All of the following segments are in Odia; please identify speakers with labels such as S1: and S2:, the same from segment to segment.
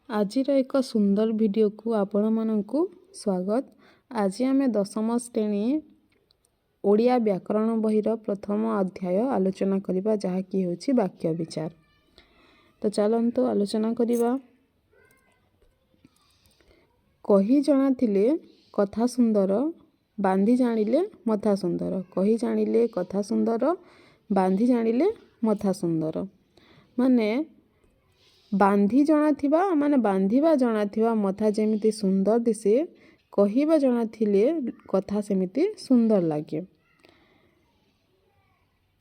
S1: ଆଜିର ଏକ ସୁନ୍ଦର ଭିଡ଼ିଓକୁ ଆପଣମାନଙ୍କୁ ସ୍ୱାଗତ। ଆଜି ଆମେ ଦଶମ ଶ୍ରେଣୀ ଓଡ଼ିଆ ବ୍ୟାକରଣ ବହିର ପ୍ରଥମ ଅଧ୍ୟାୟ ଆଲୋଚନା କରିବା, ଯାହାକି ହେଉଛି ବାକ୍ୟ ବିଚାର। ତ ଚାଲନ୍ତୁ ଆଲୋଚନା କରିବା। କହି ଜଣାଥିଲେ କଥା ସୁନ୍ଦର, ବାନ୍ଧି ଜାଣିଲେ ମଥା ସୁନ୍ଦର। କହି ଜାଣିଲେ କଥା ସୁନ୍ଦର, ବାନ୍ଧି ଜାଣିଲେ ମଥା ସୁନ୍ଦର। ମାନେ ବାନ୍ଧି ଜଣାଥିବା ବାନ୍ଧିବା ଜଣାଥିବା ମଥା ଯେମିତି ସୁନ୍ଦର ଦିଶେ, କହିବା ଜଣାଥିଲେ କଥା ସେମିତି ସୁନ୍ଦର ଲାଗେ।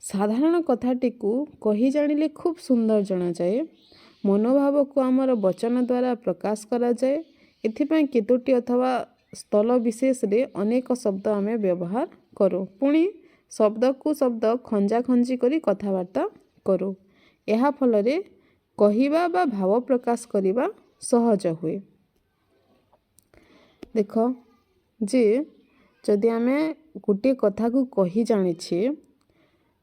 S1: ସାଧାରଣ କଥାଟିକୁ କହି ଜାଣିଲେ ଖୁବ୍ ସୁନ୍ଦର ଜଣାଯାଏ। ମନୋଭାବକୁ ଆମର ବଚନ ଦ୍ୱାରା ପ୍ରକାଶ କରାଯାଏ। ଏଥିପାଇଁ କେତୋଟି ଅଥବା ସ୍ଥଳ ବିଶେଷରେ ଅନେକ ଶବ୍ଦ ଆମେ ବ୍ୟବହାର କରୁ। ପୁଣି ଶବ୍ଦକୁ ଶବ୍ଦ ଖଞ୍ଜା ଖଞ୍ଜି କରି କଥାବାର୍ତ୍ତା କରୁ। ଏହା ଫଳରେ କହିବା ବା ଭାବ ପ୍ରକାଶ କରିବା ସହଜ ହୁଏ। ଦେଖ ଯେ ଯଦି ଆମେ ଗୋଟିଏ କଥାକୁ କହି ଜାଣିଛେ,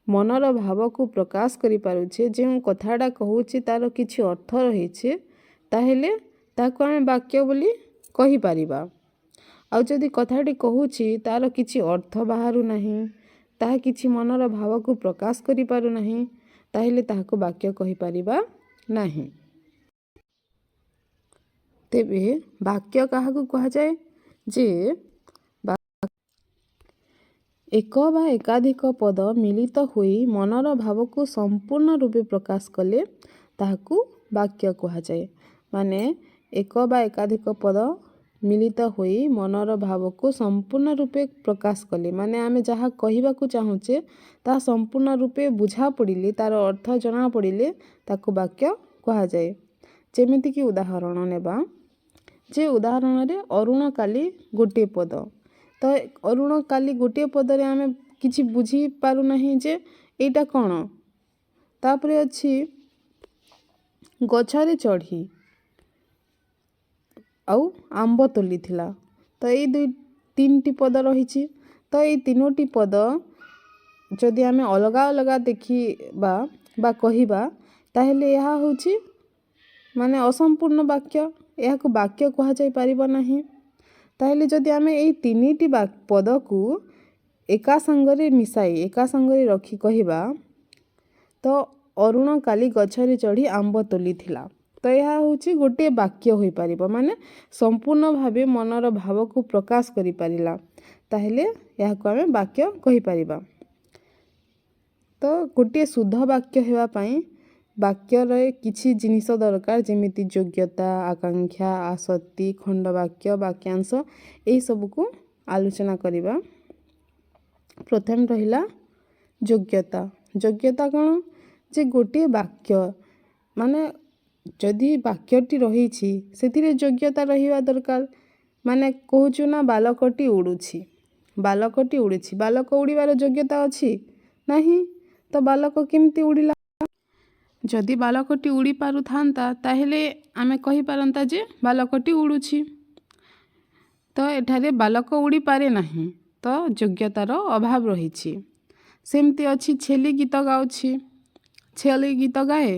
S1: ମନର ଭାବକୁ ପ୍ରକାଶ କରିପାରୁଛେ, ଯେଉଁ କଥାଟା କହୁଛି ତା'ର କିଛି ଅର୍ଥ ରହିଛି, ତାହେଲେ ତାହାକୁ ଆମେ ବାକ୍ୟ ବୋଲି କହିପାରିବା। ଆଉ ଯଦି କଥାଟି କହୁଛି ତା'ର କିଛି ଅର୍ଥ ବାହାରୁ ନାହିଁ, ତାହା କିଛି ମନର ଭାବକୁ ପ୍ରକାଶ କରିପାରୁନାହିଁ, ତାହେଲେ ତାହାକୁ ବାକ୍ୟ କହିପାରିବା ନାହିଁ। ତେବେ ବାକ୍ୟ କାହାକୁ କୁହାଯାଏ? ଯେ ଏକ ବା ଏକାଧିକ ପଦ ମିଳିତ ହୋଇ ମନର ଭାବକୁ ସମ୍ପୂର୍ଣ୍ଣ ରୂପେ ପ୍ରକାଶ କଲେ ତାହାକୁ ବାକ୍ୟ କୁହାଯାଏ। ମାନେ ଏକ ବା ଏକାଧିକ ପଦ ମିଳିତ ହୋଇ ମନର ଭାବକୁ ସମ୍ପୂର୍ଣ୍ଣ ରୂପେ ପ୍ରକାଶ କଲେ, ମାନେ ଆମେ ଯାହା କହିବାକୁ ଚାହୁଁଛେ ତାହା ସମ୍ପୂର୍ଣ୍ଣ ରୂପେ ବୁଝା ପଡ଼ିଲେ, ତା'ର ଅର୍ଥ ଜଣା ପଡ଼ିଲେ ତାକୁ ବାକ୍ୟ କୁହାଯାଏ। ଯେମିତିକି ଉଦାହରଣ ନେବା, ଯେ ଉଦାହରଣରେ ଅରୁଣ କାଲି ଗୋଟିଏ ପଦ। ତ ଅରୁଣ କାଲି ଗୋଟିଏ ପଦରେ ଆମେ କିଛି ବୁଝିପାରୁନାହିଁ ଯେ ଏଇଟା କ'ଣ। ତାପରେ ଅଛି ଗଛରେ ଚଢ଼ି ଆଉ ଆମ୍ବ ତୋଳିଥିଲା। ତ ଏଇ ତିନିଟି ପଦ ରହିଛି। ତ ଏଇ ତିନୋଟି ପଦ ଯଦି ଆମେ ଅଲଗା ଅଲଗା ଦେଖିବା ବା କହିବା, ତାହେଲେ ଏହା ହେଉଛି ମାନେ ଅସମ୍ପୂର୍ଣ୍ଣ ବାକ୍ୟ। ଏହାକୁ ବାକ୍ୟ କୁହାଯାଇ ପାରିବ ନାହିଁ। ତାହେଲେ ଯଦି ଆମେ ଏଇ ତିନିଟି ପଦକୁ ଏକା ସାଙ୍ଗରେ ମିଶାଇ ଏକା ସାଙ୍ଗରେ ରଖି କହିବା, ତ ଅରୁଣ କାଲି ଗଛରେ ଚଢ଼ି ଆମ୍ବ ତୋଳିଥିଲା, ତ ଏହା ହେଉଛି ଗୋଟିଏ ବାକ୍ୟ ହୋଇପାରିବ। ମାନେ ସମ୍ପୂର୍ଣ୍ଣ ଭାବେ ମନର ଭାବକୁ ପ୍ରକାଶ କରିପାରିଲା, ତାହେଲେ ଏହାକୁ ଆମେ ବାକ୍ୟ କହିପାରିବା। ତ ଗୋଟିଏ ଶୁଦ୍ଧ ବାକ୍ୟ ହେବା ପାଇଁ ବାକ୍ୟରେ କିଛି ଜିନିଷ ଦରକାର, ଯେମିତି ଯୋଗ୍ୟତା, ଆକାଂକ୍ଷା, ଆସକ୍ତି, ଖଣ୍ଡବାକ୍ୟ, ବାକ୍ୟାଂଶ, ଏହିସବୁକୁ ଆଲୋଚନା କରିବା। ପ୍ରଥମେ ରହିଲା ଯୋଗ୍ୟତା। ଯୋଗ୍ୟତା କ'ଣ? ଯେ ଗୋଟିଏ ବାକ୍ୟ ମାନେ ଯଦି ବାକ୍ୟଟି ରହିଛି ସେଥିରେ ଯୋଗ୍ୟତା ରହିବା ଦରକାର। ମାନେ କହୁଛୁ ନା ବାଲକଟି ଉଡ଼ୁଛି, ବାଲକଟି ଉଡ଼ୁଛି, ବାଲକ ଉଡ଼ିବାର ଯୋଗ୍ୟତା ଅଛି ନାହିଁ, ତ ବାଲକ କେମିତି ଉଡ଼ିଲା? ଯଦି ବାଲକଟି ଉଡ଼ି ପାରୁଥାନ୍ତା ତାହେଲେ ଆମେ କହିପାରନ୍ତା ଯେ ବାଲକଟି ଉଡ଼ୁଛି। ତ ଏଠାରେ ବାଲକ ଉଡ଼ିପାରେ ନାହିଁ, ତ ଯୋଗ୍ୟତାର ଅଭାବ ରହିଛି। ସେମିତି ଅଛି ଛେଳି ଗୀତ ଗାଉଛି, ଛେଳି ଗୀତ ଗାଏ?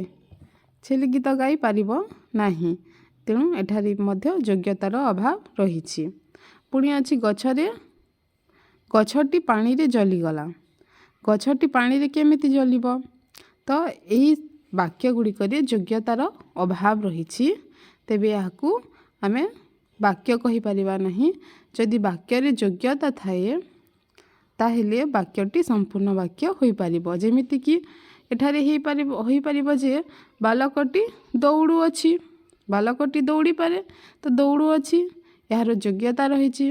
S1: ଛେଳି ଗୀତ ଗାଇପାରିବ ନାହିଁ, ତେଣୁ ଏଠାରେ ମଧ୍ୟ ଯୋଗ୍ୟତାର ଅଭାବ ରହିଛି। ପୁଣି ଅଛି ଗଛଟି ପାଣିରେ ଜଳିଗଲା। ଗଛଟି ପାଣିରେ କେମିତି ଜଳିବ? ତ ଏହି ବାକ୍ୟ ଗୁଡ଼ିକରେ ଯୋଗ୍ୟତାର ଅଭାବ ରହିଛି। ତେବେ ଏହାକୁ ଆମେ ବାକ୍ୟ କହିପାରିବା ନାହିଁ। ଯଦି ବାକ୍ୟରେ ଯୋଗ୍ୟତା ଥାଏ ତାହେଲେ ବାକ୍ୟଟି ସମ୍ପୂର୍ଣ୍ଣ ବାକ୍ୟ ହୋଇପାରିବ। ଯେମିତିକି ଏଠାରେ ହୋଇପାରିବ ଯେ ବାଲକଟି ଦୌଡ଼ୁଅଛି। ବାଲକଟି ଦୌଡ଼ିପାରେ, ତ ଦୌଡ଼ୁଅଛି, ଏହାର ଯୋଗ୍ୟତା ରହିଛି।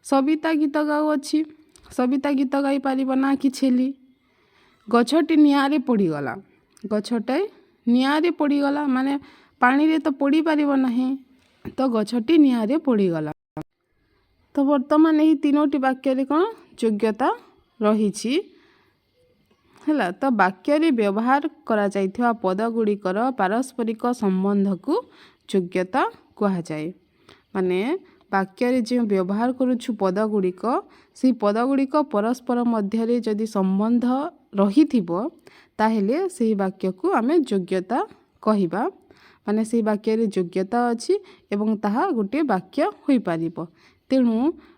S1: ସବିତା ଗୀତ ଗାଉଅଛି, ସବିତା ଗୀତ ଗାଇପାରିବ ନା କି ଛେଳି? ଗଛଟି ନିଆଁରେ ପୋଡ଼ିଗଲା। ଗଛଟି ନିଆଁରେ ପୋଡ଼ିଗଲା, ମାନେ ପାଣିରେ ତ ପୋଡ଼ିପାରିବ ନାହିଁ, ତ ଗଛଟି ନିଆଁରେ ପୋଡ଼ିଗଲା। ତ ବର୍ତ୍ତମାନ ଏହି ତିନୋଟି ବାକ୍ୟରେ କ'ଣ ଯୋଗ୍ୟତା ରହିଛି ହେଲା। ତ ବାକ୍ୟରେ ବ୍ୟବହାର କରାଯାଇଥିବା ପଦ ଗୁଡ଼ିକର ପାରସ୍ପରିକ ସମ୍ବନ୍ଧକୁ ଯୋଗ୍ୟତା କୁହାଯାଏ। ମାନେ ବାକ୍ୟରେ ଯେଉଁ ବ୍ୟବହାର କରୁଛୁ ପଦ ଗୁଡ଼ିକ, ସେହି ପଦ ଗୁଡ଼ିକ ପରସ୍ପର ମଧ୍ୟରେ ଯଦି ସମ୍ବନ୍ଧ ରହିଥିବ ତାହେଲେ ସେହି ବାକ୍ୟକୁ ଆମେ ଯୋଗ୍ୟତା କହିବା ମାନେ ସେଇ ବାକ୍ୟରେ ଯୋଗ୍ୟତା ଅଛି ଏବଂ ତାହା ଗୋଟିଏ ବାକ୍ୟ ହୋଇପାରିବ। ତେଣୁ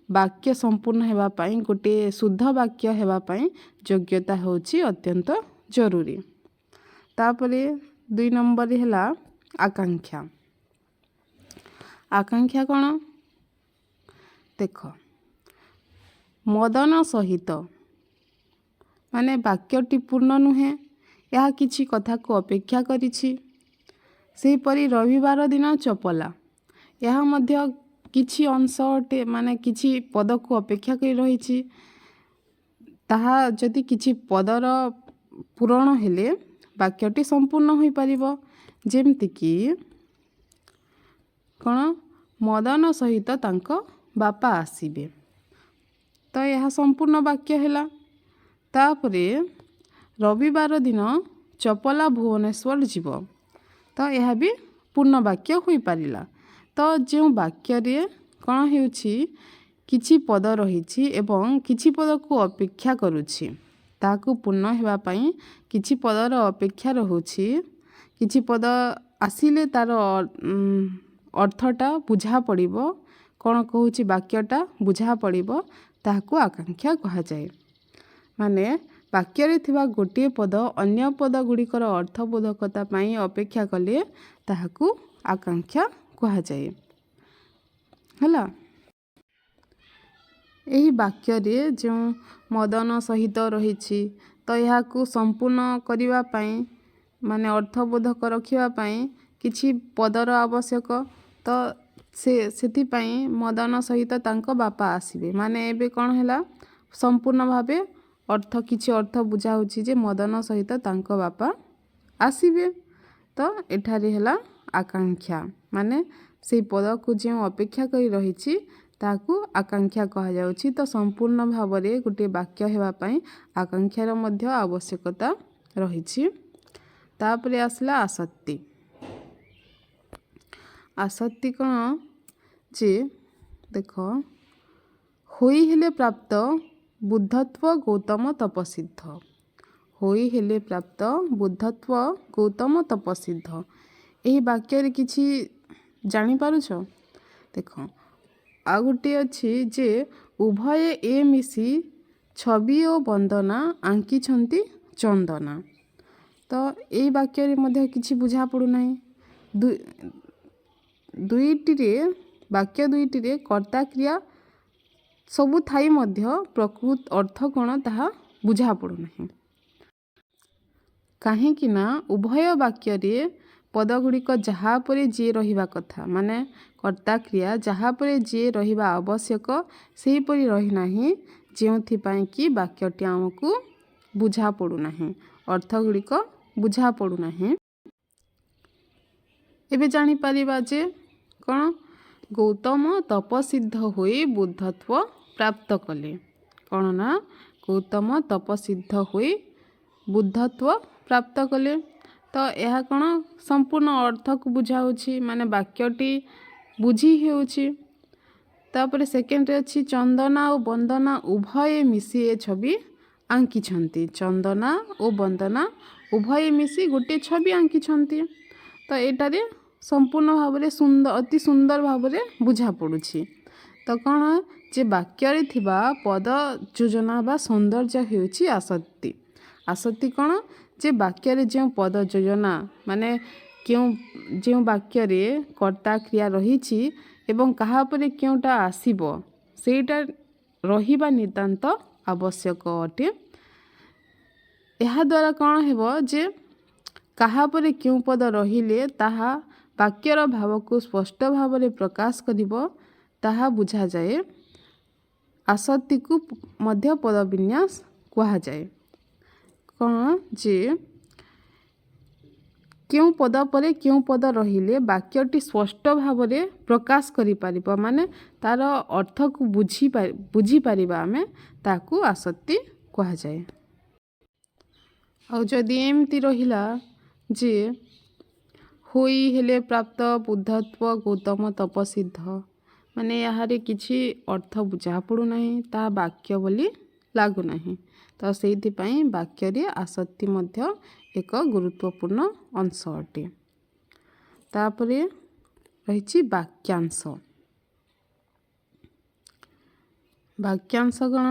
S1: ବାକ୍ୟ ସମ୍ପୂର୍ଣ୍ଣ ହେବା ପାଇଁ, ଗୋଟିଏ ଶୁଦ୍ଧ ବାକ୍ୟ ହେବା ପାଇଁ ଯୋଗ୍ୟତା ହେଉଛି ଅତ୍ୟନ୍ତ ଜରୁରୀ। ତାପରେ 2 ନମ୍ବର ହେଲା ଆକାଂକ୍ଷା। ଆକାଂକ୍ଷା କ'ଣ? ଦେଖ, ମଦନ ସହିତ ମାନେ ବାକ୍ୟଟି ପୂର୍ଣ୍ଣ ନୁହେଁ, ଏହା କିଛି କଥାକୁ ଅପେକ୍ଷା କରିଛି। ସେହିପରି ରବିବାର ଦିନ ଚପଲା, ଏହା ମଧ୍ୟ କିଛି ଅଂଶ ଅଟେ, ମାନେ କିଛି ପଦକୁ ଅପେକ୍ଷା କରି ରହିଛି। ତାହା ଯଦି କିଛି ପଦର ପୂରଣ ହେଲେ ବାକ୍ୟଟି ସମ୍ପୂର୍ଣ୍ଣ ହୋଇପାରିବ। ଯେମିତିକି କ'ଣ? ମଦନ ସହିତ ତାଙ୍କ ବାପା ଆସିବେ, ତ ଏହା ସମ୍ପୂର୍ଣ୍ଣ ବାକ୍ୟ ହେଲା। ତାପରେ ରବିବାର ଦିନ ଚପଲା ଭୁବନେଶ୍ୱର ଯିବ, ତ ଏହା ବି ପୂର୍ଣ୍ଣ ବାକ୍ୟ ହୋଇପାରିଲା। ତ ଯେଉଁ ବାକ୍ୟରେ କ'ଣ ହେଉଛି, କିଛି ପଦ ରହିଛି ଏବଂ କିଛି ପଦକୁ ଅପେକ୍ଷା କରୁଛି, ତାହାକୁ ପୂର୍ଣ୍ଣ ହେବା ପାଇଁ କିଛି ପଦର ଅପେକ୍ଷା ରହୁଛି। କିଛି ପଦ ଆସିଲେ ତା'ର ଅର୍ଥଟା ବୁଝା ପଡ଼ିବ, କ'ଣ କହୁଛି ବାକ୍ୟଟା ବୁଝା ପଡ଼ିବ, ତାହାକୁ ଆକାଂକ୍ଷା କୁହାଯାଏ। ମାନେ ବାକ୍ୟରେ ଥିବା ଗୋଟିଏ ପଦ ଅନ୍ୟ ପଦ ଗୁଡ଼ିକର ଅର୍ଥବୋଧକତା ପାଇଁ ଅପେକ୍ଷା କଲେ ତାହାକୁ ଆକାଂକ୍ଷା କୁହାଯାଏ। ହେଲା, ଏହି ବାକ୍ୟରେ ଯେଉଁ ମଦନ ସହିତ ରହିଛି, ତ ଏହାକୁ ସମ୍ପୂର୍ଣ୍ଣ କରିବା ପାଇଁ, ମାନେ ଅର୍ଥବୋଧକ ରଖିବା ପାଇଁ କିଛି ପଦର ଆବଶ୍ୟକ। ତ ସେଥିପାଇଁ ମଦନ ସହିତ ତାଙ୍କ ବାପା ଆସିବେ, ମାନେ ଏବେ କ'ଣ ହେଲା, ସମ୍ପୂର୍ଣ୍ଣ ଭାବେ କିଛି ଅର୍ଥ ବୁଝାଉଛି ଯେ ମଦନ ସହିତ ତାଙ୍କ ବାପା ଆସିବେ। ତ ଏଠାରେ ହେଲା ଆକାଂକ୍ଷା, ମାନେ ସେଇ ପଦକୁ ଯେଉଁ ଅପେକ୍ଷା କରି ରହିଛି ତାହାକୁ ଆକାଂକ୍ଷା କୁହାଯାଉଛି। ତ ସମ୍ପୂର୍ଣ୍ଣ ଭାବରେ ଗୋଟିଏ ବାକ୍ୟ ହେବା ପାଇଁ ଆକାଂକ୍ଷାର ମଧ୍ୟ ଆବଶ୍ୟକତା ରହିଛି। ତାପରେ ଆସିଲା ଆସକ୍ତି। ଆସକ୍ତି କ'ଣ? ଯେ ଦେଖ, ହୋଇ ହେଲେ ପ୍ରାପ୍ତ ବୁଦ୍ଧତ୍ୱ ଗୌତମ ତପସିଦ୍ଧ। ହୋଇ ହେଲେ ପ୍ରାପ୍ତ ବୁଦ୍ଧତ୍ୱ ଗୌତମ ତପସିଦ୍ଧ। ଏହି ବାକ୍ୟରେ କିଛି ଜାଣିପାରୁଛ? ଦେଖ, ଆଉ ଗୋଟିଏ ଅଛି ଯେ ଉଭୟେ ଏ ମିଶି ଛବି ଓ ବନ୍ଦନା ଆଙ୍କିଛନ୍ତି ଚନ୍ଦନା। ତ ଏହି ବାକ୍ୟରେ ମଧ୍ୟ କିଛି ବୁଝା ପଡ଼ୁନାହିଁ। ବାକ୍ୟ ଦୁଇଟିରେ କର୍ତ୍ତା କ୍ରିୟା ସବୁ ଥାଇ ମଧ୍ୟ ପ୍ରକୃତ ଅର୍ଥ କ'ଣ ତାହା ବୁଝା ପଡ଼ୁନାହିଁ। କାହିଁକି ନା ଉଭୟ ବାକ୍ୟରେ ପଦଗୁଡ଼ିକ ଯାହା ଉପରେ ଯିଏ ରହିବା କଥା, ମାନେ କର୍ତ୍ତା କ୍ରିୟା ଯାହା ଉପରେ ଯିଏ ରହିବା ଆବଶ୍ୟକ ସେହିପରି ରହିନାହିଁ, ଯେଉଁଥିପାଇଁ କି ବାକ୍ୟଟି ଆମକୁ ବୁଝା ପଡ଼ୁନାହିଁ, ଅର୍ଥ ଗୁଡ଼ିକ ବୁଝା ପଡ଼ୁନାହିଁ। ଏବେ ଜାଣିପାରିବା ଯେ କ'ଣ? ଗୌତମ ତପସିଦ୍ଧ ହୋଇ ବୁଦ୍ଧତ୍ୱ ପ୍ରାପ୍ତ କଲେ। କ'ଣ ନା ଗୌତମ ତପସିଦ୍ଧ ହୋଇ ବୁଦ୍ଧତ୍ୱ ପ୍ରାପ୍ତ କଲେ। ତ ଏହା କ'ଣ ସମ୍ପୂର୍ଣ୍ଣ ଅର୍ଥକୁ ବୁଝାଉଛି, ମାନେ ବାକ୍ୟଟି ବୁଝି ହେଉଛି। ତାପରେ ସେକେଣ୍ଡରେ ଅଛି ଚନ୍ଦନା ଓ ବନ୍ଦନା ଉଭୟେ ମିଶି ଏ ଛବି ଆଙ୍କିଛନ୍ତି। ଚନ୍ଦନା ଓ ବନ୍ଦନା ଉଭୟେ ମିଶି ଗୋଟିଏ ଛବି ଆଙ୍କିଛନ୍ତି। ତ ଏଇଟାରେ ସମ୍ପୂର୍ଣ୍ଣ ଭାବରେ ଅତି ସୁନ୍ଦର ଭାବରେ ବୁଝା ପଡ଼ୁଛି। ତ କ'ଣ ଯେ ବାକ୍ୟରେ ଥିବା ପଦ ଯୋଜନା ବା ସୌନ୍ଦର୍ଯ୍ୟ ହେଉଛି ଆସକ୍ତି। ଆସକ୍ତି କ'ଣ? ଯେ ବାକ୍ୟରେ ଯେଉଁ ପଦ ଯୋଜନା, ମାନେ ଯେଉଁ ବାକ୍ୟରେ କର୍ତ୍ତା କ୍ରିୟା ରହିଛି ଏବଂ କାହା ଉପରେ କେଉଁଟା ଆସିବ ସେଇଟା ରହିବା ନିତାନ୍ତ ଆବଶ୍ୟକ ଅଟେ। ଏହାଦ୍ୱାରା କ'ଣ ହେବ ଯେ କାହା ଉପରେ କେଉଁ ପଦ ରହିଲେ ତାହା ବାକ୍ୟର ଭାବକୁ ସ୍ପଷ୍ଟ ଭାବରେ ପ୍ରକାଶ କରିବ, ତାହା ବୁଝାଯାଏ। ଆସକ୍ତିକୁ ମଧ୍ୟ ପଦ ବିନ୍ୟାସ କୁହାଯାଏ। କ'ଣ? ଯେ କେଉଁ ପଦ ପରେ କେଉଁ ପଦ ରହିଲେ ବାକ୍ୟଟି ସ୍ପଷ୍ଟ ଭାବରେ ପ୍ରକାଶ କରିପାରିବ, ମାନେ ତା'ର ଅର୍ଥକୁ ବୁଝିପାରିବା ଆମେ, ତାକୁ ଆସକ୍ତି କୁହାଯାଏ। ଆଉ ଯଦି ଏମିତି ରହିଲା ଯେ ହୋଇ ହେଲେ ପ୍ରାପ୍ତ ବୁଦ୍ଧତ୍ୱ ଗୌତମ ତପସିଦ୍ଧ, ମାନେ ଏହାରେ କିଛି ଅର୍ଥ ବୁଝା ପଡ଼ୁନାହିଁ, ତାହା ବାକ୍ୟ ବୋଲି ଲାଗୁନାହିଁ। ତ ସେଇଥିପାଇଁ ବାକ୍ୟରେ ଆସକ୍ତି ମଧ୍ୟ ଏକ ଗୁରୁତ୍ୱପୂର୍ଣ୍ଣ ଅଂଶ ଅଟେ। ତାପରେ ରହିଛି ବାକ୍ୟାଂଶ। ବାକ୍ୟାଂଶ କ'ଣ?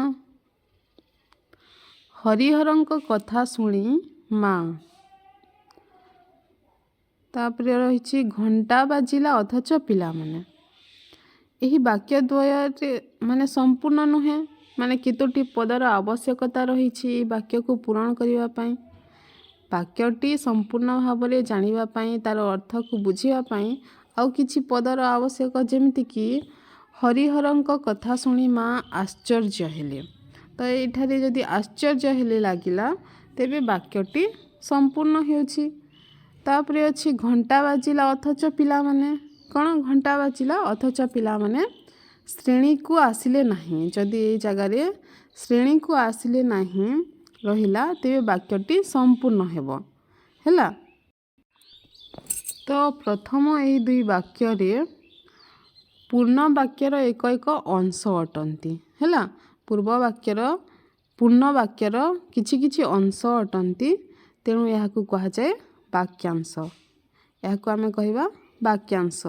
S1: ହରିହରଙ୍କ କଥା ଶୁଣି ମା। ତାପରେ ରହିଛି ଘଣ୍ଟା ବାଜିଲା ଅଥଚ ପିଲାମାନେ। ଏହି ବାକ୍ୟ ଦ୍ୱୟରେ ମାନେ ସମ୍ପୂର୍ଣ୍ଣ ନୁହେଁ, ମାନେ କେତୋଟି ପଦର ଆବଶ୍ୟକତା ରହିଛି ଏହି ବାକ୍ୟକୁ ପୂରଣ କରିବା ପାଇଁ। ବାକ୍ୟଟି ସମ୍ପୂର୍ଣ୍ଣ ଭାବରେ ଜାଣିବା ପାଇଁ, ତା'ର ଅର୍ଥକୁ ବୁଝିବା ପାଇଁ ଆଉ କିଛି ପଦର ଆବଶ୍ୟକ, ଯେମିତିକି ହରିହରଙ୍କ କଥା ଶୁଣି ମା ଆଶ୍ଚର୍ଯ୍ୟ ହେଲେ। ତ ଏଇଠାରେ ଯଦି ଆଶ୍ଚର୍ଯ୍ୟ ହେଲେ ଲାଗିଲା, ତେବେ ବାକ୍ୟଟି ସମ୍ପୂର୍ଣ୍ଣ ହେଉଛି। ତାପରେ ଅଛି ଘଣ୍ଟା ବାଜିଲା ଅଥଚ ପିଲାମାନେ। କ'ଣ? ଘଣ୍ଟା ବାଜିଲା ଅଥଚ ପିଲାମାନେ ଶ୍ରେଣୀକୁ ଆସିଲେ ନାହିଁ। ଯଦି ଏଇ ଜାଗାରେ ଶ୍ରେଣୀକୁ ଆସିଲେ ନାହିଁ ରହିଲା, ତେବେ ବାକ୍ୟଟି ସମ୍ପୂର୍ଣ୍ଣ ହେବ। ହେଲା। ତ ପ୍ରଥମ ଏହି ଦୁଇ ବାକ୍ୟରେ ପୂର୍ଣ୍ଣ ବାକ୍ୟର ଏକ ଏକ ଅଂଶ ଅଟନ୍ତି। ହେଲା। ପୂର୍ବ ବାକ୍ୟର ପୂର୍ଣ୍ଣ ବାକ୍ୟର କିଛି କିଛି ଅଂଶ ଅଟନ୍ତି, ତେଣୁ ଏହାକୁ କୁହାଯାଏ ବାକ୍ୟାଂଶ। ଏହାକୁ ଆମେ କହିବା ବାକ୍ୟାଂଶ।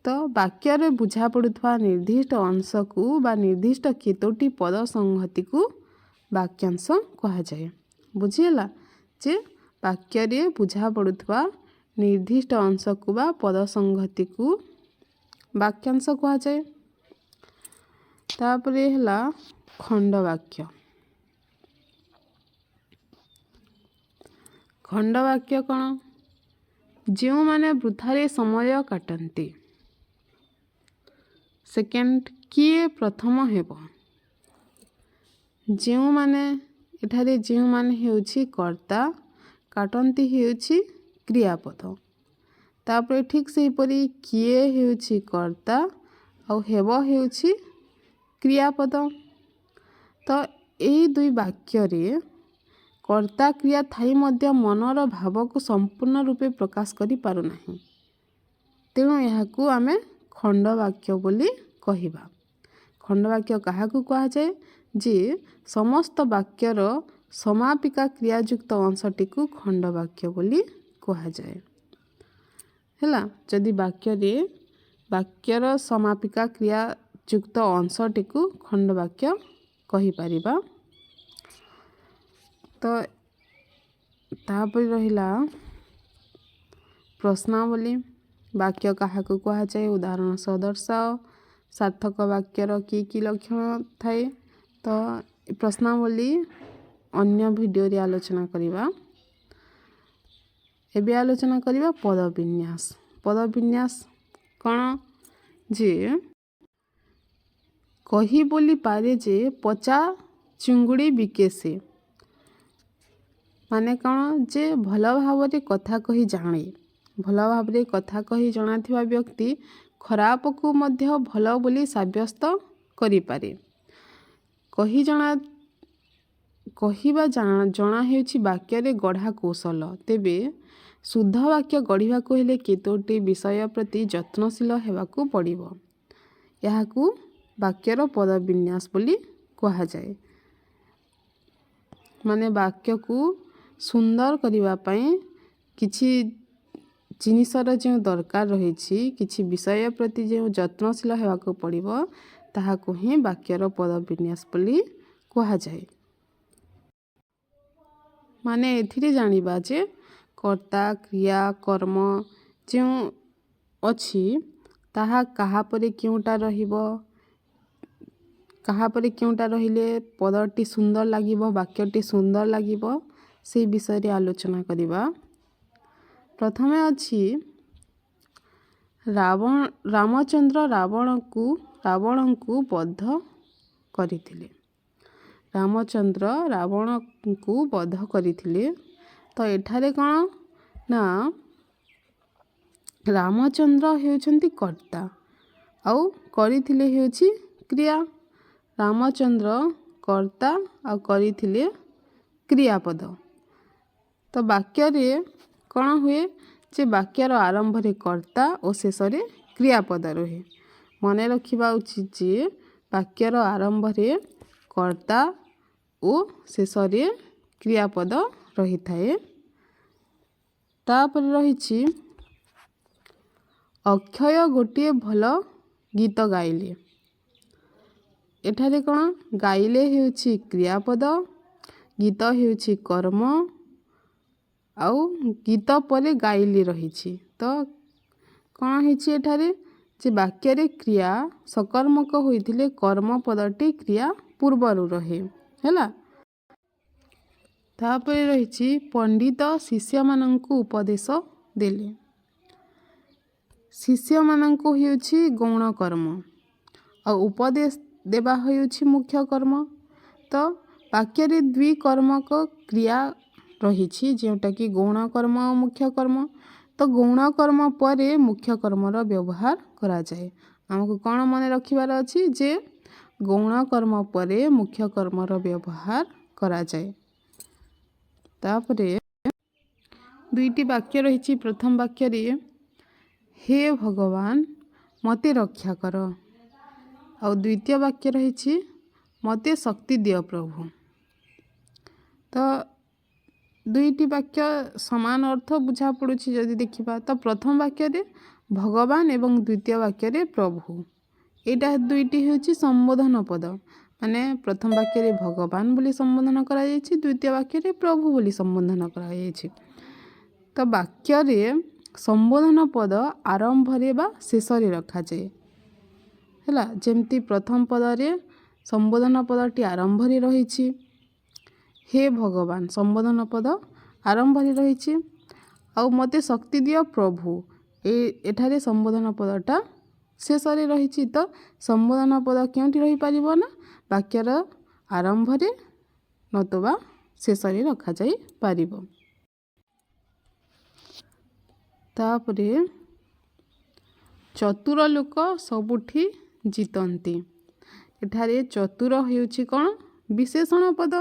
S1: ତ ବାକ୍ୟରେ ବୁଝା ପଡ଼ୁଥିବା ନିର୍ଦ୍ଦିଷ୍ଟ ଅଂଶକୁ ବା ନିର୍ଦ୍ଦିଷ୍ଟ କେତୋଟି ପଦ ସଂହତିକୁ ବାକ୍ୟାଂଶ କୁହାଯାଏ। ବୁଝିହେଲା ଯେ ବାକ୍ୟରେ ବୁଝା ପଡ଼ୁଥିବା ନିର୍ଦ୍ଦିଷ୍ଟ ଅଂଶକୁ ବା ପଦ ସଂହତିକୁ ବାକ୍ୟାଂଶ କୁହାଯାଏ। ତାପରେ ହେଲା ଖଣ୍ଡବାକ୍ୟ। ଖଣ୍ଡବାକ୍ୟ କ'ଣ? ଯେଉଁମାନେ ବୃଥାରେ ସମୟ କାଟନ୍ତି। ସେକେଣ୍ଡ, କିଏ ପ୍ରଥମ ହେବ? ଯେଉଁମାନେ, ଏଠାରେ ଯେଉଁମାନେ ହେଉଛି କର୍ତ୍ତା, କାଟନ୍ତି ହେଉଛି କ୍ରିୟାପଦ। ତାପରେ ଠିକ୍ ସେହିପରି କିଏ ହେଉଛି କର୍ତ୍ତା ଆଉ ହେବ ହେଉଛି କ୍ରିୟାପଦ। ତ ଏହି ଦୁଇ ବାକ୍ୟରେ କର୍ତ୍ତା କ୍ରିୟା ଥାଇ ମଧ୍ୟ ମନର ଭାବକୁ ସମ୍ପୂର୍ଣ୍ଣ ରୂପେ ପ୍ରକାଶ କରିପାରୁନାହିଁ, ତେଣୁ ଏହାକୁ ଆମେ ଖଣ୍ଡବାକ୍ୟ ବୋଲି କହିବା। ଖଣ୍ଡବାକ୍ୟ କାହାକୁ କୁହାଯାଏ? ଯେ ସମସ୍ତ ବାକ୍ୟର ସମାପିକା କ୍ରିୟାଯୁକ୍ତ ଅଂଶଟିକୁ ଖଣ୍ଡବାକ୍ୟ ବୋଲି କୁହାଯାଏ। ହେଲା। ଯଦି ବାକ୍ୟର ସମାପିକା କ୍ରିୟାଯୁକ୍ତ ଅଂଶଟିକୁ ଖଣ୍ଡବାକ୍ୟ କହିପାରିବା। ତ ତାପରେ ରହିଲା ପ୍ରଶ୍ନାବଳୀ। ବାକ୍ୟ କାହାକୁ କୁହାଯାଏ? ଉଦାହରଣ ସହ ଦର୍ଶାଅ। ସାର୍ଥକ ବାକ୍ୟର କି କି ଲକ୍ଷଣ ଥାଏ? ତ ପ୍ରଶ୍ନାବଳୀ ଅନ୍ୟ ଭିଡ଼ିଓରେ ଆଲୋଚନା କରିବା। ଏବେ ଆଲୋଚନା କରିବା ପଦବିନ୍ୟାସ। ପଦବିନ୍ୟାସ କ'ଣ? ଯେ କହି ବୋଲି ପାରେ ଯେ ପଚା ଚିଙ୍ଗୁଡ଼ି ବିକେ ସେ। ମାନେ କ'ଣ? ଯେ ଭଲ ଭାବରେ କଥା କହି ଜାଣେ। ଭଲ ଭାବରେ କଥା କହି ଜଣାଥିବା ବ୍ୟକ୍ତି ଖରାପକୁ ମଧ୍ୟ ଭଲ ବୋଲି ସାବ୍ୟସ୍ତ କରିପାରେ। କହିବା ଜଣା ହେଉଛି ବାକ୍ୟରେ ଗଢ଼ା କୌଶଳ। ତେବେ ଶୁଦ୍ଧ ବାକ୍ୟ ଗଢ଼ିବାକୁ ହେଲେ କେତୋଟି ବିଷୟ ପ୍ରତି ଯତ୍ନଶୀଳ ହେବାକୁ ପଡ଼ିବ। ଏହାକୁ ବାକ୍ୟର ପଦବିନ୍ୟାସ ବୋଲି କୁହାଯାଏ। ମାନେ ବାକ୍ୟକୁ ସୁନ୍ଦର କରିବା ପାଇଁ କିଛି ଜିନିଷର ଯେଉଁ ଦରକାର ରହିଛି, କିଛି ବିଷୟ ପ୍ରତି ଯେଉଁ ଯତ୍ନଶୀଳ ହେବାକୁ ପଡ଼ିବ, ତାହାକୁ ହିଁ ବାକ୍ୟର ପଦବିନ୍ୟାସ ବୋଲି କୁହାଯାଏ। ମାନେ ଏଥିରେ ଜାଣିବା ଯେ କର୍ତ୍ତା, କ୍ରିୟା, କର୍ମ ଯେଉଁ ଅଛି ତାହା କାହାପରେ କେଉଁଟା ରହିବ, କାହାପରେ କେଉଁଟା ରହିଲେ ପଦଟି ସୁନ୍ଦର ଲାଗିବ, ବାକ୍ୟଟି ସୁନ୍ଦର ଲାଗିବ, ସେହି ବିଷୟରେ ଆଲୋଚନା କରିବା। ପ୍ରଥମେ ଅଛି ରାମଚନ୍ଦ୍ର ରାବଣଙ୍କୁ ବଧ କରିଥିଲେ। ରାମଚନ୍ଦ୍ର ରାବଣଙ୍କୁ ବଧ କରିଥିଲେ। ତ ଏଠାରେ କ'ଣ ନା ରାମଚନ୍ଦ୍ର ହେଉଛନ୍ତି କର୍ତ୍ତା ଆଉ କରିଥିଲେ ହେଉଛି କ୍ରିୟା। ରାମଚନ୍ଦ୍ର କର୍ତ୍ତା ଆଉ କରିଥିଲେ କ୍ରିୟାପଦ। ତ ବାକ୍ୟରେ କ'ଣ ହୁଏ? ଯେ ବାକ୍ୟର ଆରମ୍ଭରେ କର୍ତ୍ତା ଓ ଶେଷରେ କ୍ରିୟାପଦ ରୁହେ। ମନେ ରଖିବା ଉଚିତ ଯେ ବାକ୍ୟର ଆରମ୍ଭରେ କର୍ତ୍ତା ଓ ଶେଷରେ କ୍ରିୟାପଦ ରହିଥାଏ। ତାପରେ ରହିଛି ଅକ୍ଷୟ ଗୋଟିଏ ଭଲ ଗୀତ ଗାଇଲେ। ଏଠାରେ କ'ଣ ଗାଇଲେ ହେଉଛି କ୍ରିୟାପଦ, ଗୀତ ହେଉଛି କର୍ମ, ଆଉ ଗୀତ ପରେ ଗାଇଲେ ରହିଛି। ତ କ'ଣ ହେଇଛି ଏଠାରେ ଯେ ବାକ୍ୟରେ କ୍ରିୟା ସକର୍ମକ ହୋଇଥିଲେ କର୍ମପଦଟି କ୍ରିୟା ପୂର୍ବରୁ ରହେ। ହେଲା, ତାପରେ ରହିଛି ପଣ୍ଡିତ ଶିଷ୍ୟମାନଙ୍କୁ ଉପଦେଶ ଦେଲେ। ଶିଷ୍ୟମାନଙ୍କୁ ହେଉଛି ଗୌଣ କର୍ମ ଆଉ ଉପଦେଶ ଦେବା ହେଉଛି ମୁଖ୍ୟ କର୍ମ। ତ ବାକ୍ୟରେ ଦ୍ୱିକର୍ମକ କ୍ରିୟା ରହିଛି ଯେଉଁଟାକି ଗୌଣ କର୍ମ ଆଉ ମୁଖ୍ୟ କର୍ମ। ତ ଗୌଣ କର୍ମ ପରେ ମୁଖ୍ୟ କର୍ମର ବ୍ୟବହାର କରାଯାଏ। ଆମକୁ କ'ଣ ମନେ ରଖିବାର ଅଛି ଯେ ଗୌଣ କର୍ମ ପରେ ମୁଖ୍ୟ କର୍ମର ବ୍ୟବହାର କରାଯାଏ। ତାପରେ ଦୁଇଟି ବାକ୍ୟ ରହିଛି। ପ୍ରଥମ ବାକ୍ୟରେ ହେ ଭଗବାନ ମୋତେ ରକ୍ଷା କର, ଆଉ ଦ୍ୱିତୀୟ ବାକ୍ୟ ରହିଛି ମୋତେ ଶକ୍ତି ଦିଅ ପ୍ରଭୁ। ତ ଦୁଇଟି ବାକ୍ୟ ସମାନ ଅର୍ଥ ବୁଝା ପଡ଼ୁଛି ଯଦି ଦେଖିବା। ତ ପ୍ରଥମ ବାକ୍ୟରେ ଭଗବାନ ଏବଂ ଦ୍ୱିତୀୟ ବାକ୍ୟରେ ପ୍ରଭୁ, ଏଇଟା ଦୁଇଟି ହେଉଛି ସମ୍ବୋଧନ ପଦ। ମାନେ ପ୍ରଥମ ବାକ୍ୟରେ ଭଗବାନ ବୋଲି ସମ୍ବୋଧନ କରାଯାଇଛି, ଦ୍ୱିତୀୟ ବାକ୍ୟରେ ପ୍ରଭୁ ବୋଲି ସମ୍ବୋଧନ କରାଯାଇଛି। ତ ବାକ୍ୟରେ ସମ୍ବୋଧନ ପଦ ଆରମ୍ଭରେ ବା ଶେଷରେ ରଖାଯାଏ। ହେଲା, ଯେମିତି ପ୍ରଥମ ପଦରେ ସମ୍ବୋଧନ ପଦଟି ଆରମ୍ଭରେ ରହିଛି, ହେ ଭଗବାନ ସମ୍ବୋଧନ ପଦ ଆରମ୍ଭରେ ରହିଛି, ଆଉ ମୋତେ ଶକ୍ତି ଦିଅ ପ୍ରଭୁ ଏଠାରେ ସମ୍ବୋଧନ ପଦଟା ଶେଷରେ ରହିଛି। ତ ସମ୍ବୋଧନ ପଦ କେଉଁଠି ରହିପାରିବ ନା ବାକ୍ୟର ଆରମ୍ଭରେ ନତୁବା ଶେଷରେ ରଖାଯାଇପାରିବ। ତାପରେ ଚତୁର ଲୋକ ସବୁଠି ଜିତନ୍ତି। ଏଠାରେ ଚତୁର ହେଉଛି କ'ଣ ବିଶେଷଣ ପଦ,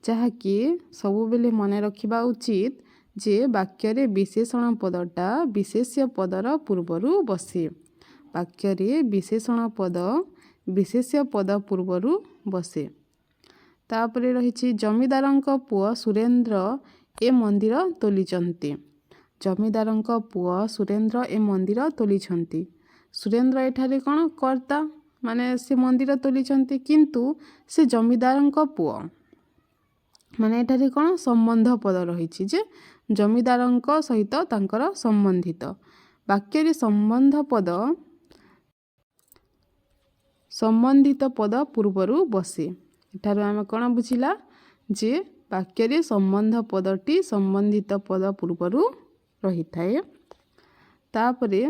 S1: ଯାହାକି ସବୁବେଳେ ମନେ ରଖିବା ଉଚିତ ଯେ ବାକ୍ୟରେ ବିଶେଷଣ ପଦଟା ବିଶେଷ୍ୟ ପଦର ପୂର୍ବରୁ ବସେ। ବାକ୍ୟରେ ବିଶେଷଣ ପଦ ବିଶେଷ୍ୟ ପଦ ପୂର୍ବରୁ ବସେ। ତାପରେ ରହିଛି ଜମିଦାରଙ୍କ ପୁଅ ସୁରେନ୍ଦ୍ର ଏ ମନ୍ଦିର ତୋଳିଛନ୍ତି। ଜମିଦାରଙ୍କ ପୁଅ ସୁରେନ୍ଦ୍ର ଏ ମନ୍ଦିର ତୋଳିଛନ୍ତି। ସୁରେନ୍ଦ୍ର ଏଠାରେ କ'ଣ କର୍ତ୍ତା, ମାନେ ସେ ମନ୍ଦିର ତୋଳିଛନ୍ତି, କିନ୍ତୁ ସେ ଜମିଦାରଙ୍କ ପୁଅ। ମାନେ ଏଠାରେ କ'ଣ ସମ୍ବନ୍ଧ ପଦ ରହିଛି ଯେ ଜମିଦାରଙ୍କ ସହିତ ତାଙ୍କର ସମ୍ବନ୍ଧିତ। ବାକ୍ୟରେ ସମ୍ବନ୍ଧିତ ପଦ ପୂର୍ବରୁ ବସେ। ଏଠାରୁ ଆମେ କ'ଣ ବୁଝିଲା ଯେ ବାକ୍ୟରେ ସମ୍ବନ୍ଧ ପଦଟି ସମ୍ବନ୍ଧିତ ପଦ ପୂର୍ବରୁ ରହିଥାଏ। ତାପରେ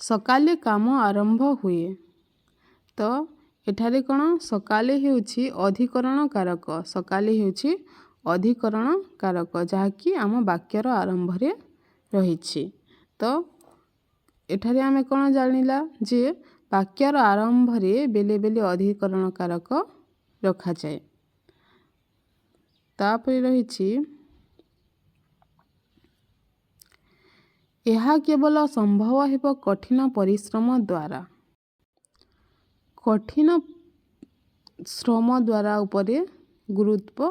S1: ସକାଳେ କାମ ଆରମ୍ଭ ହୁଏ। ତ ଏଠାରେ କ'ଣ ସକାଳେ ହେଉଛି ଅଧିକରଣ କାରକ। ସକାଳେ ହେଉଛି ଅଧିକରଣ କାରକ, ଯାହାକି ଆମ ବାକ୍ୟର ଆରମ୍ଭରେ ରହିଛି। ତ ଏଠାରେ ଆମେ କ'ଣ ଜାଣିଲା ଯେ ବାକ୍ୟର ଆରମ୍ଭରେ ବେଳେ ବେଳେ ଅଧିକରଣ କାରକ ରଖାଯାଏ। ତାପରେ ରହିଛି ଏହା କେବଳ ସମ୍ଭବ ହେବ କଠିନ ପରିଶ୍ରମ ଦ୍ୱାରା। କଠିନ ଶ୍ରମ ଦ୍ୱାରା ଉପରେ ଗୁରୁତ୍ୱ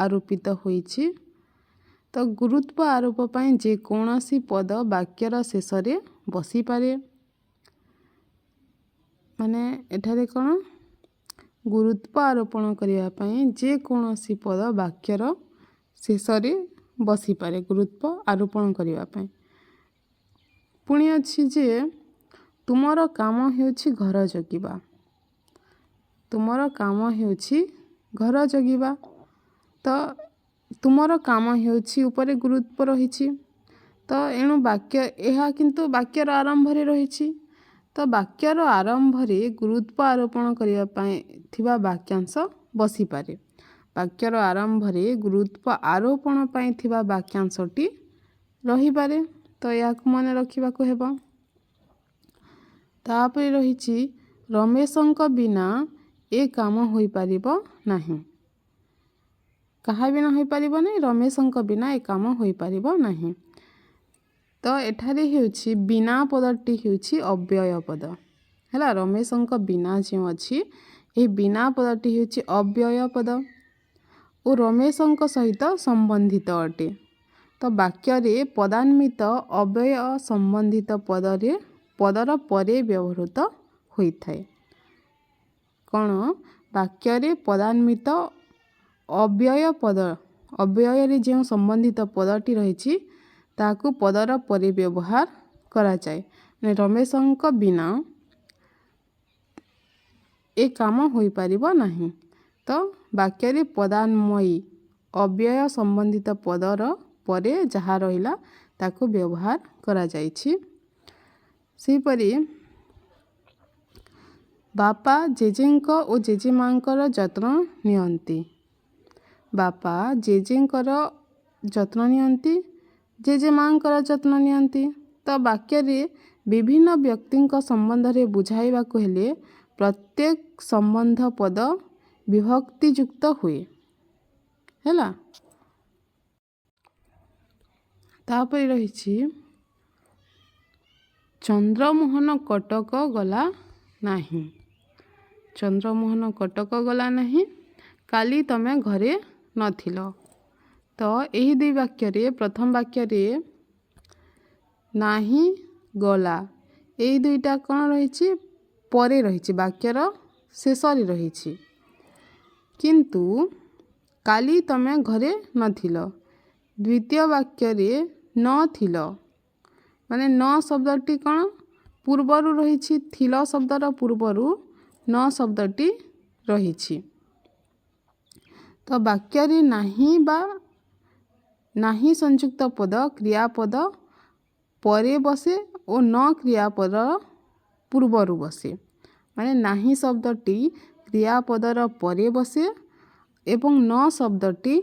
S1: ଆରୋପିତ ହୋଇଛି। ତ ଗୁରୁତ୍ୱ ଆରୋପ ପାଇଁ ଯେକୌଣସି ପଦ ବାକ୍ୟର ଶେଷରେ ବସିପାରେ। ମାନେ ଏଠାରେ କ'ଣ ଗୁରୁତ୍ୱ ଆରୋପଣ କରିବା ପାଇଁ ଯେକୌଣସି ପଦ ବାକ୍ୟର ଶେଷରେ ବସିପାରେ ଗୁରୁତ୍ୱ ଆରୋପଣ କରିବା ପାଇଁ। ପୁଣି ଅଛି ଯେ ତୁମର କାମ ହେଉଛି ଘର ଜଗିବା। ତୁମର କାମ ହେଉଛି ଘର ଜଗିବା। ତ ତୁମର କାମ ହେଉଛି ଉପରେ ଗୁରୁତ୍ୱ ରହିଛି। ତ ଏଣୁ ଏହା କିନ୍ତୁ ବାକ୍ୟର ଆରମ୍ଭରେ ରହିଛି। ତ ବାକ୍ୟର ଆରମ୍ଭରେ ଗୁରୁତ୍ୱ ଆରୋପଣ କରିବା ପାଇଁ ଥିବା ବାକ୍ୟାଂଶ ବସିପାରେ। ବାକ୍ୟର ଆରମ୍ଭରେ ଗୁରୁତ୍ୱ ଆରୋପଣ ପାଇଁ ଥିବା ବାକ୍ୟାଂଶଟି ରହିପାରେ। ତ ଏହାକୁ ମନେ ରଖିବାକୁ ହେବ। ତାପରେ ରହିଛି ରମେଶଙ୍କ ବିନା ଏ କାମ ହୋଇପାରିବ ନାହିଁ। କାହା ବିନା ହୋଇପାରିବ ନାହିଁ? ରମେଶଙ୍କ ବିନା ଏ କାମ ହୋଇପାରିବ ନାହିଁ। ତ ଏଠାରେ ହେଉଛି ବିନା ପଦଟି ହେଉଛି ଅବ୍ୟୟ ପଦ। ହେଲା, ରମେଶଙ୍କ ବିନା ଯେଉଁ ଅଛି ଏହି ବିନା ପଦଟି ହେଉଛି ଅବ୍ୟୟ ପଦ ଓ ରମେଶଙ୍କ ସହିତ ସମ୍ବନ୍ଧିତ ଅଟେ। ତ ବାକ୍ୟରେ ପଦାନ୍ୱିତ ଅବ୍ୟୟ ସମ୍ବନ୍ଧିତ ପଦର ପରେ ବ୍ୟବହୃତ ହୋଇଥାଏ। କ'ଣ? ବାକ୍ୟରେ ପଦାନ୍ୱିତ ଅବ୍ୟୟରେ ଯେଉଁ ସମ୍ବନ୍ଧିତ ପଦଟି ରହିଛି ତାହାକୁ ପଦର ପରେ ବ୍ୟବହାର କରାଯାଏ। ରମେଶଙ୍କ ବିନା ଏ କାମ ହୋଇପାରିବ ନାହିଁ। ତ ବାକ୍ୟରେ ପଦାନ୍ୱୟୀ ଅବ୍ୟୟ ସମ୍ବନ୍ଧିତ ପଦର ପରେ ଯାହା ରହିଲା ତାକୁ ବ୍ୟବହାର କରାଯାଇଛି। ସେହିପରି ବାପା ଜେଜେଙ୍କ ଓ ଜେଜେମାଙ୍କର ଯତ୍ନ ନିଅନ୍ତି। ବାପା ଜେଜେଙ୍କର ଯତ୍ନ ନିଅନ୍ତି, ଜେଜେମାଙ୍କର ଯତ୍ନ ନିଅନ୍ତି। ତ ବାକ୍ୟରେ ବିଭିନ୍ନ ବ୍ୟକ୍ତିଙ୍କ ସମ୍ବନ୍ଧରେ ବୁଝାଇବାକୁ ହେଲେ ପ୍ରତ୍ୟେକ ସମ୍ବନ୍ଧ ପଦ ବିଭକ୍ତିଯୁକ୍ତ ହୁଏ। ହେଲା। ତାପରେ ରହିଛି ଚନ୍ଦ୍ରମୋହନ କଟକ ଗଲା ନାହିଁ। ଚନ୍ଦ୍ରମୋହନ କଟକ ଗଲା ନାହିଁ, କାଲି ତମେ ଘରେ ନଥିଲ। ତ ଏହି ଦୁଇ ବାକ୍ୟରେ ପ୍ରଥମ ବାକ୍ୟରେ ନାହିଁ, ଗଲା, ଏଇ ଦୁଇଟା କ'ଣ ରହିଛି? ପରେ ରହିଛି, ବାକ୍ୟର ଶେଷରେ ରହିଛି। କିନ୍ତୁ କାଲି ତମେ ଘରେ ନଥିଲ। ଦ୍ୱିତୀୟ ବାକ୍ୟରେ ନଥିଲ, ମାନେ ନ ଶବ୍ଦଟି କ'ଣ ପୂର୍ବରୁ ରହିଛି, ଥିଲ ଶବ୍ଦର ପୂର୍ବରୁ ନ ଶବ୍ଦଟି ରହିଛି। ତ ବାକ୍ୟରେ ନାହିଁ ବା ନାହିଁ ସଂଯୁକ୍ତ ପଦ କ୍ରିୟାପଦ ପରେ ବସେ ଓ ନ କ୍ରିୟାପଦ ପୂର୍ବରୁ ବସେ। ମାନେ ନାହିଁ ଶବ୍ଦଟି କ୍ରିୟାପଦର ପରେ ବସେ ଏବଂ ନ ଶବ୍ଦଟି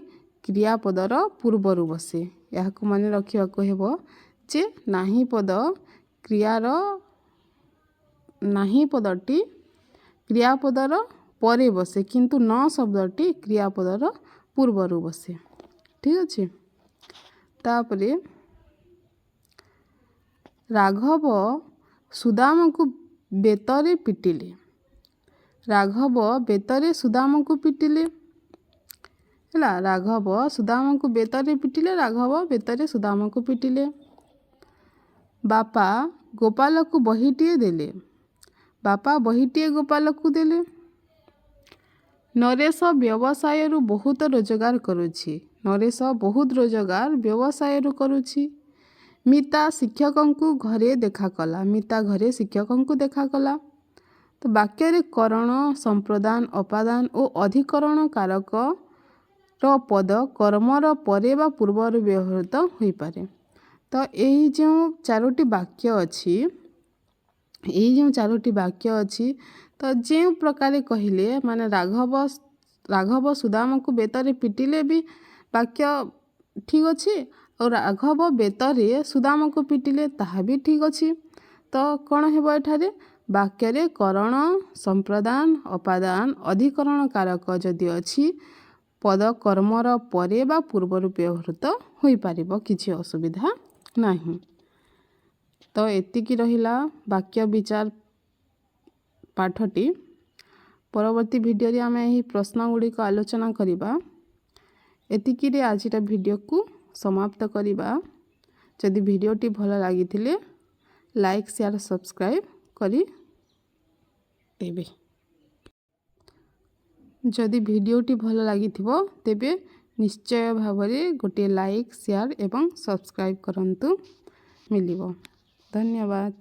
S1: କ୍ରିୟାପଦର ପୂର୍ବରୁ ବସେ। ଏହାକୁ ମନେ ରଖିବାକୁ ହେବ ଯେ ନାହିଁ ପଦଟି କ୍ରିୟାପଦର ପରେ ବସେ କିନ୍ତୁ ନ ଶବ୍ଦଟି କ୍ରିୟାପଦର ପୂର୍ବରୁ ବସେ। ଠିକ୍ ଅଛି। ତାପରେ ରାଘବ ସୁଦାମକୁ ବେତରେ ପିଟିଲେ। ରାଘବ ବେତରେ ସୁଦାମକୁ ପିଟିଲେ। ହେଲା, ରାଘବ ସୁଦାମକୁ ବେତରେ ପିଟିଲେ, ରାଘବ ବେତରେ ସୁଦାମକୁ ପିଟିଲେ। ବାପା ଗୋପାଳକୁ ବହିଟିଏ ଦେଲେ। ବାପା ବହିଟିଏ ଗୋପାଳକୁ ଦେଲେ। ନରେଶ ବ୍ୟବସାୟରୁ ବହୁତ ରୋଜଗାର କରୁଛି। ନରେଶ ବହୁତ ରୋଜଗାର ବ୍ୟବସାୟରୁ କରୁଛି। ମିତା ଶିକ୍ଷକଙ୍କୁ ଘରେ ଦେଖାକଲା। ମିତା ଘରେ ଶିକ୍ଷକଙ୍କୁ ଦେଖାକଲା। ତ ବାକ୍ୟରେ କରଣ, ସମ୍ପ୍ରଦାନ, ଅପାଦାନ ଓ ଅଧିକରଣ କାରକର ପଦ କର୍ମର ପରେ ବା ପୂର୍ବରୁ ବ୍ୟବହୃତ ହୋଇପାରେ। ତ ଏହି ଯେଉଁ ଚାରୋଟି ବାକ୍ୟ ଅଛି ତ ଯେଉଁ ପ୍ରକାରେ କହିଲେ ମାନେ ରାଘବ ସୁଦାମକୁ ବେତରେ ପିଟିଲେ ବି ବାକ୍ୟ ଠିକ୍ ଅଛି, ଆଉ ରାଘବ ବେତରେ ସୁଦାମକୁ ପିଟିଲେ ତାହା ବି ଠିକ୍ ଅଛି। ତ କ'ଣ ହେବ ଏଠାରେ? ବାକ୍ୟରେ କରଣ, ସମ୍ପ୍ରଦାନ, ଅପାଦାନ, ଅଧିକରଣ କାରକ ଯଦି ଅଛି ପଦ କର୍ମର ପରେ ବା ପୂର୍ବରୁ ବ୍ୟବହୃତ ହୋଇପାରିବ, କିଛି ଅସୁବିଧା ନାହିଁ। ତ ଏତିକି ରହିଲା ବାକ୍ୟ ବିଚାର ପାଠଟି। ପରବର୍ତ୍ତୀ ଭିଡ଼ିଓରେ ଆମେ ଏହି ପ୍ରଶ୍ନ ଗୁଡ଼ିକ ଆଲୋଚନା କରିବା। ଏତିକିରେ ଆଜିର ଭିଡ଼ିଓକୁ ସମାପ୍ତ କରିବା। ଯଦି ଭିଡ଼ିଓଟି ଭଲ ଲାଗିଥିଲେ ଲାଇକ୍, ସେୟାର, ସବସ୍କ୍ରାଇବ୍ କରିଦେବେ। ଯଦି ଭିଡ଼ିଓଟି ଭଲ ଲାଗିଥିବ ତେବେ ନିଶ୍ଚୟ ଭାବରେ ଗୋଟିଏ ଲାଇକ୍, ସେୟାର ଏବଂ ସବସ୍କ୍ରାଇବ୍ କରନ୍ତୁ। ମିଳିବ। ଧନ୍ୟବାଦ।